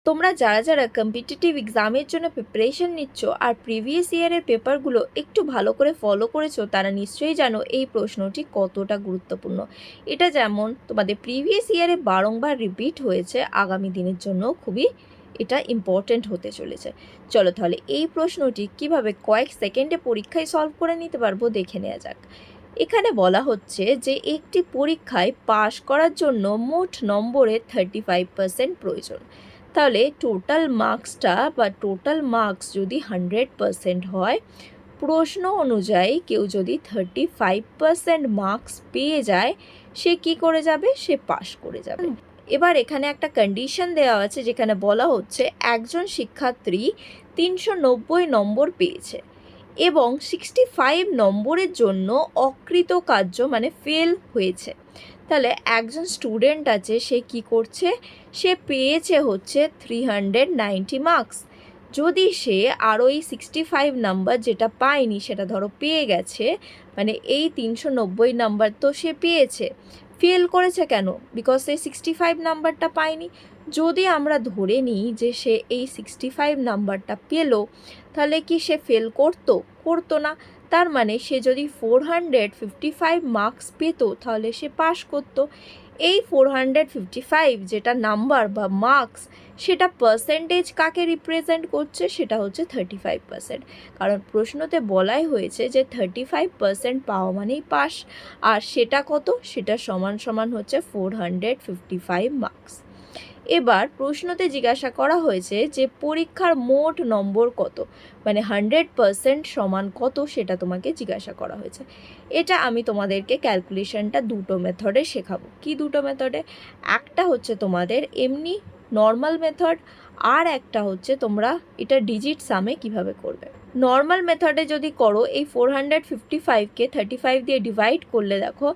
তোমরা যারা যারা কম্পিটিটিভ এক্সামের জন্য প্রিপারেশন নিচ্ছ আর প্রিভিয়াস ইয়ারের পেপারগুলো একটু ভালো করে ফলো করেছো, তারা নিশ্চয়ই জানো এই প্রশ্নটি কতটা গুরুত্বপূর্ণ। এটা যেমন তোমাদের প্রিভিয়াস ইয়ারে বারংবার রিপিট হয়েছে, আগামী দিনের জন্য খুবই এটা ইম্পর্ট্যান্ট হতে চলেছে। চলো তাহলে এই প্রশ্নটি কিভাবে কয়েক সেকেন্ডে পরীক্ষায় সলভ করে নিতে পারবো দেখে নেওয়া যাক। এখানে বলা হচ্ছে যে একটি পরীক্ষায় পাশ করার জন্য মোট নম্বরের 35% প্রয়োজন। তাহলে টোটাল মার্কসটা বা টোটাল মার্কস যদি 100% হয়, প্রশ্ন অনুযায়ী কেউ যদি 35% মার্কস পেয়ে যায়, সে কি করে যাবে? সে পাশ করে যাবে। এবার এখানে একটা কন্ডিশন দেওয়া আছে, যেখানে বলা হচ্ছে একজন শিক্ষার্থী 390 নম্বর পেয়েছে এবং 65 নম্বরের জন্য অকৃতকার্য মানে ফেল হয়েছে। তাহলে একজন স্টুডেন্ট আছে, সে কি করছে? সে পেয়েছে হচ্ছে 390 মার্কস। যদি সে আরও এই 65 নাম্বার যেটা পায়নি সেটা ধরো পেয়ে গেছে, মানে এই 390 নাম্বার তো সে পেয়েছে, ফেল করেছে কেন? বিকজ সে 65 নাম্বারটা পায়নি। যদি আমরা ধরে নিই যে সে এই 65 নাম্বারটা পেল, তাহলে কি সে ফেল করতো না। তার মানে সে যদি 455 মার্কস পেত, তাহলে সে পাস করতো। এই 455 যেটা নাম্বার বা মার্কস, সেটা পার্সেন্টেজ কাকে রিপ্রেজেন্ট করছে? সেটা হচ্ছে 35%। কারণ প্রশ্নতে বলাই হয়েছে যে 35% পাওয়া মানেই পাস, আর সেটা কত? সেটা সমান সমান হচ্ছে 455 মার্কস। এবার প্রশ্নতে জিজ্ঞাসা করা হয়েছে যে পরীক্ষার মোট নম্বর কত, মানে 100% সমান কত, সেটা তোমাকে জিজ্ঞাসা করা হয়েছে। এটা আমি তোমাদেরকে ক্যালকুলেশনটা দুটো মেথডে শেখাবো। কি দুটো মেথডে? একটা হচ্ছে তোমাদের এমনি নর্মাল মেথড, আর একটা হচ্ছে তোমরা এটা ডিজিট সামে কিভাবে করবে। নর্মাল মেথডে যদি করো, এই 455কে 35 দিয়ে ডিভাইড করলে দেখো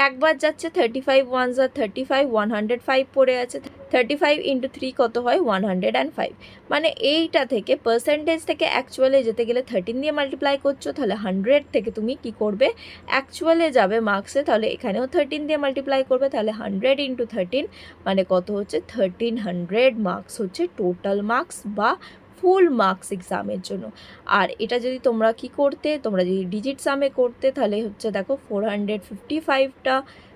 একবার যাচ্ছে 35 1 যা 35, 105 পড়ে আছে। 35 ইন্টু 3 কত হয়? 105। মানে এইটা থেকে পার্সেন্টেজ থেকে অ্যাকচুয়ালে যেতে গেলে 13 দিয়ে মাল্টিপ্লাই করছো, তাহলে 100 থেকে তুমি কি করবে? অ্যাকচুয়ালে যাবে মার্কসে, তাহলে এখানেও 13 দিয়ে মাল্টিপ্লাই করবে। তাহলে 100 ইন্টু 13 মানে কত হচ্ছে? 1300 মার্কস হচ্ছে টোটাল মার্কস বা ফুল মার্কস এক্সামের জন্য। আর এটা যদি তোমরা কি করতে, তোমরা যদি ডিজিট সামে করতে, তাহলে হচ্ছে দেখো 455টা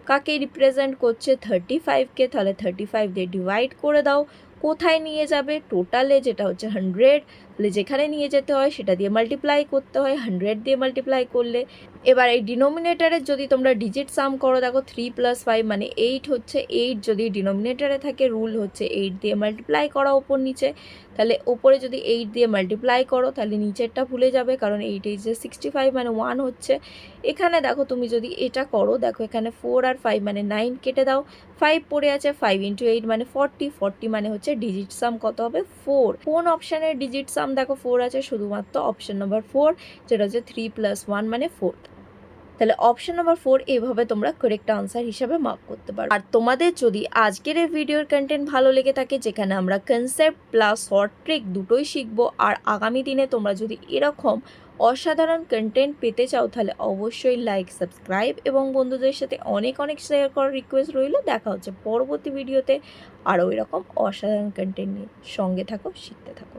কাকে রিপ্রেজেন্ট করছে? 35কে। তাহলে 35 দিয়ে ডিভাইড করে দাও, কোথায় নিয়ে যাবে? টোটালে, যেটা হচ্ছে 100। তাহলে যেখানে নিয়ে যেতে হয় সেটা দিয়ে মাল্টিপ্লাই করতে হয়, 100 দিয়ে মাল্টিপ্লাই করলে। এবার এই ডিনোমিনেটারের যদি তোমরা ডিজিট সাম করো, দেখো 3 + 5 মানে 8 হচ্ছে। 8 যদি ডিনোমিনেটারে থাকে, রুল হচ্ছে 8 দিয়ে মাল্টিপ্লাই করা ওপর নিচে। তাহলে ওপরে যদি 8 দিয়ে মাল্টিপ্লাই করো, তাহলে নিচেরটা ভুলে যাবে, কারণ 8 8 যে 65 মানে 1 হচ্ছে। এখানে দেখো তুমি যদি এটা করো, দেখো এখানে 4 আর 5 মানে 9 কেটে দাও, 5 পড়ে আছে। 5 ইন্টু 8 মানে 40, 40 মানে হচ্ছে ডিজিট সাম কত হবে? 4। কোন অপশানের ডিজিট সাম দেখো 4 আছে? শুধুমাত্র অপশান নম্বর 4, যেটা হচ্ছে 3 + 1 মানে 4। তাহলে অপশন নম্বর 4 এইভাবে তোমরা কারেক্ট আনসার হিসাবে মার্ক করতে পারো। আর তোমাদের যদি আজকের এই ভিডিওর কন্টেন্ট ভালো লেগে থাকে, যেখানে আমরা কনসেপ্ট প্লাস শর্ট ট্রিক দুটোই শিখবো, আর আগামী দিনে তোমরা যদি এরকম অসাধারণ কন্টেন্ট পেতে চাও, তাহলে অবশ্যই লাইক, সাবস্ক্রাইব এবং বন্ধুদের সাথে অনেক অনেক শেয়ার করার রিকোয়েস্ট রইল। দেখা হচ্ছে পরবর্তী ভিডিওতে আরও এরকম অসাধারণ কন্টেন্ট নিয়ে। সঙ্গে থাকো, শিখতে থাকো।